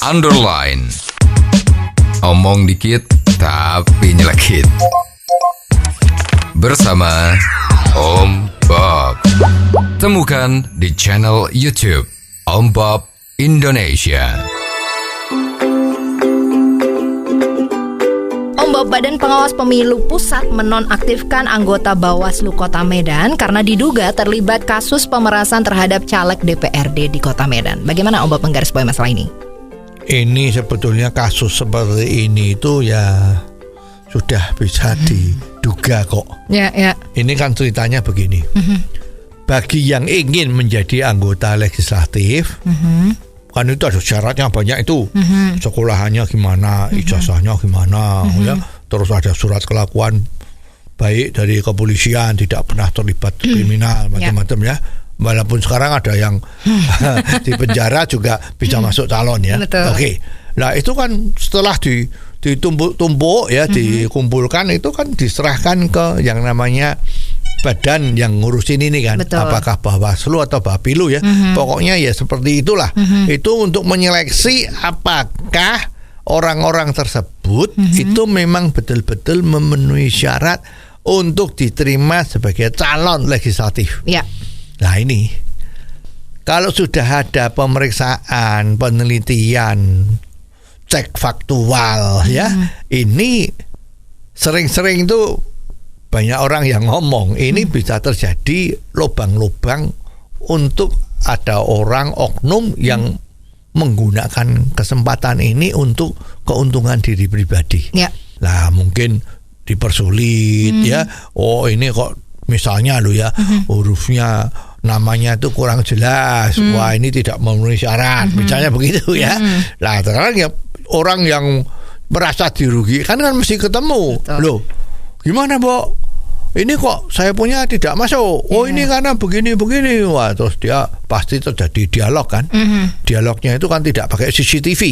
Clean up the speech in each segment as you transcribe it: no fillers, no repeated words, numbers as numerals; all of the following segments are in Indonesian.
underline. Omong dikit tapi nyelekit. Bersama Om Bob. Temukan di channel YouTube Om Bob Indonesia. Badan Pengawas Pemilu Pusat menonaktifkan anggota Bawaslu Kota Medan karena diduga terlibat kasus pemerasan terhadap caleg DPRD di Kota Medan. Bagaimana Om Bob menggarisbawahi masalah ini? Ini sebetulnya kasus seperti ini itu ya sudah bisa diduga kok. Ya. Ini kan ceritanya begini. Bagi yang ingin menjadi anggota legislatif, kan itu ada syaratnya banyak itu. Sekolahannya gimana, ijazahnya gimana, ya. Terus ada surat kelakuan baik dari kepolisian, tidak pernah terlibat kriminal, macam-macam ya. Walaupun sekarang ada yang di penjara juga bisa masuk calon ya. Oke. Nah, itu kan setelah ditumpuk-tumpuk ya, dikumpulkan, itu kan diserahkan ke yang namanya badan yang ngurusin ini kan. Apakah Bawaslu atau Bapilu ya. Pokoknya ya seperti itulah. Itu untuk menyeleksi apakah orang-orang tersebut itu memang betul-betul memenuhi syarat untuk diterima sebagai calon legislatif. Ya. Nah ini, kalau sudah ada pemeriksaan, penelitian, cek faktual ya, ini sering-sering itu banyak orang yang ngomong, ini bisa terjadi lubang-lubang untuk ada orang oknum yang menggunakan kesempatan ini untuk keuntungan diri pribadi. Ya. Nah, mungkin dipersulit ya. Oh, ini kok misalnya lo ya, hurufnya namanya itu kurang jelas. Wah, ini tidak memenuhi syarat. Misalnya begitu ya. Nah, sekarang ya orang yang merasa dirugikan kan mesti ketemu. Loh, gimana, Bo? Ini kok saya punya tidak masuk. Oh, ini karena begini-begini. Wah, terus dia pasti terjadi dialog kan. Dialognya itu kan tidak pakai CCTV.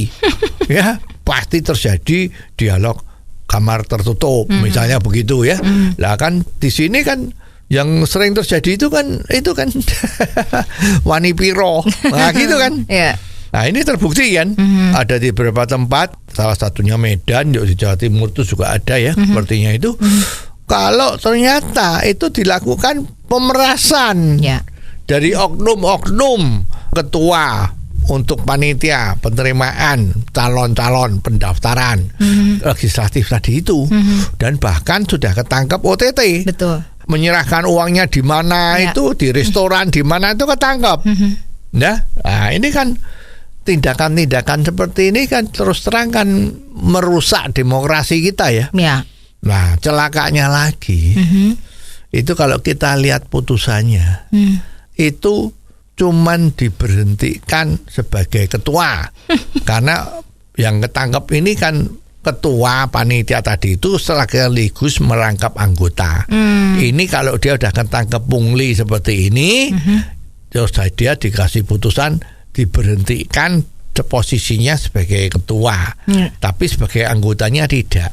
Ya, pasti terjadi dialog kamar tertutup, misalnya begitu ya. Lah kan di sini kan yang sering terjadi itu kan wani piro. Nah, gitu kan. Nah, ini terbukti kan. Ada di beberapa tempat, salah satunya Medan, di Jawa Timur itu juga ada ya, sepertinya itu. Kalau ternyata itu dilakukan pemerasan dari oknum-oknum ketua untuk panitia penerimaan calon-calon pendaftaran legislatif tadi itu, dan bahkan sudah ketangkep OTT. Betul. Menyerahkan uangnya di mana itu, di restoran di mana itu ketangkep. Nah, ini kan tindakan-tindakan seperti ini kan terus terang kan merusak demokrasi kita ya. Nah, celakanya lagi, itu kalau kita lihat putusannya, itu cuman diberhentikan sebagai ketua. Karena yang ketangkep ini kan ketua panitia tadi itu sekaligus merangkap anggota. Ini kalau dia udah ketangkep pungli seperti ini, terus dia dikasih putusan diberhentikan posisinya sebagai ketua, tapi sebagai anggotanya tidak.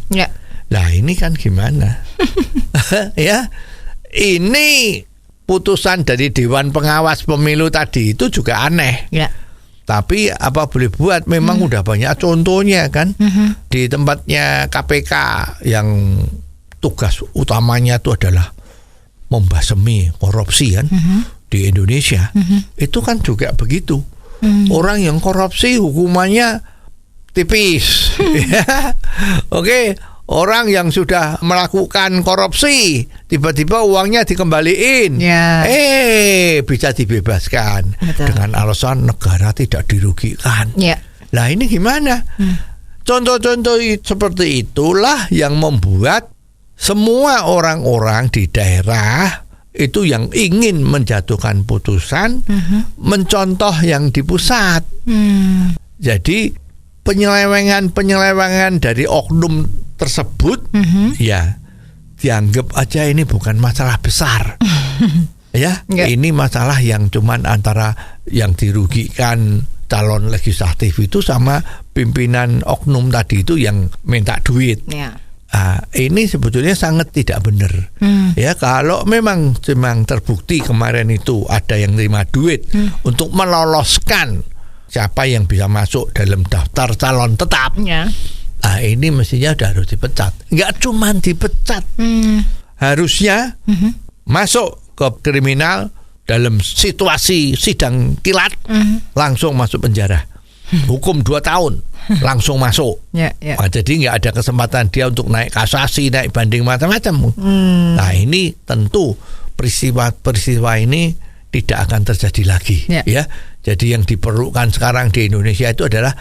Nah, ini kan gimana? Ya, ini putusan dari Dewan Pengawas Pemilu tadi itu juga aneh. Tapi apa boleh buat, memang udah banyak contohnya kan. Di tempatnya KPK yang tugas utamanya itu adalah membasmi korupsi kan, di Indonesia. Itu kan juga begitu. Orang yang korupsi hukumannya tipis. Oke. Orang yang sudah melakukan korupsi tiba-tiba uangnya dikembaliin, bisa dibebaskan. Dengan alasan negara tidak dirugikan. Nah, ini gimana? Contoh-contoh seperti itulah yang membuat semua orang-orang di daerah itu yang ingin menjatuhkan putusan mencontoh yang di pusat. Jadi penyelewengan dari oknum tersebut ya dianggap aja ini bukan masalah besar. Ini masalah yang cuman antara yang dirugikan calon legislatif itu sama pimpinan oknum tadi itu yang minta duit. Ini sebetulnya sangat tidak benar. Ya, kalau memang terbukti kemarin itu ada yang terima duit untuk meloloskan siapa yang bisa masuk dalam daftar calon tetap. Ya. Nah, ini mestinya udah harus dipecat. Nggak cuma dipecat, harusnya masuk ke kriminal dalam situasi sidang kilat, langsung masuk penjara. Hukum 2 tahun langsung masuk. Nah, jadi nggak ada kesempatan dia untuk naik kasasi, naik banding macam-macam. Nah, ini tentu peristiwa ini tidak akan terjadi lagi. Ya, jadi yang diperlukan sekarang di Indonesia itu adalah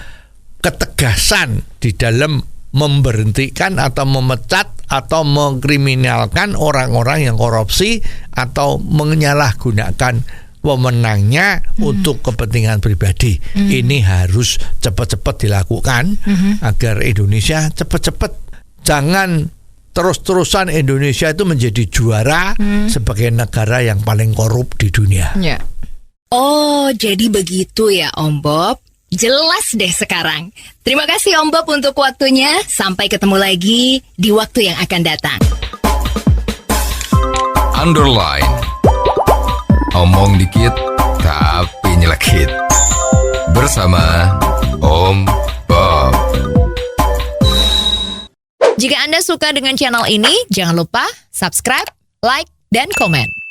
ketegasan di dalam memberhentikan atau memecat atau mengkriminalkan orang-orang yang korupsi atau menyalahgunakan wewenangnya untuk kepentingan pribadi. Ini harus cepat-cepat dilakukan agar Indonesia cepat-cepat, jangan terus-terusan Indonesia itu menjadi juara sebagai negara yang paling korup di dunia. Oh, jadi begitu ya Om Bob. Jelas deh sekarang. Terima kasih Om Bob untuk waktunya. Sampai ketemu lagi di waktu yang akan datang. Underline. Omong dikit tapi nyelekit. Bersama Om Bob. Jika Anda suka dengan channel ini, jangan lupa subscribe, like, dan komen.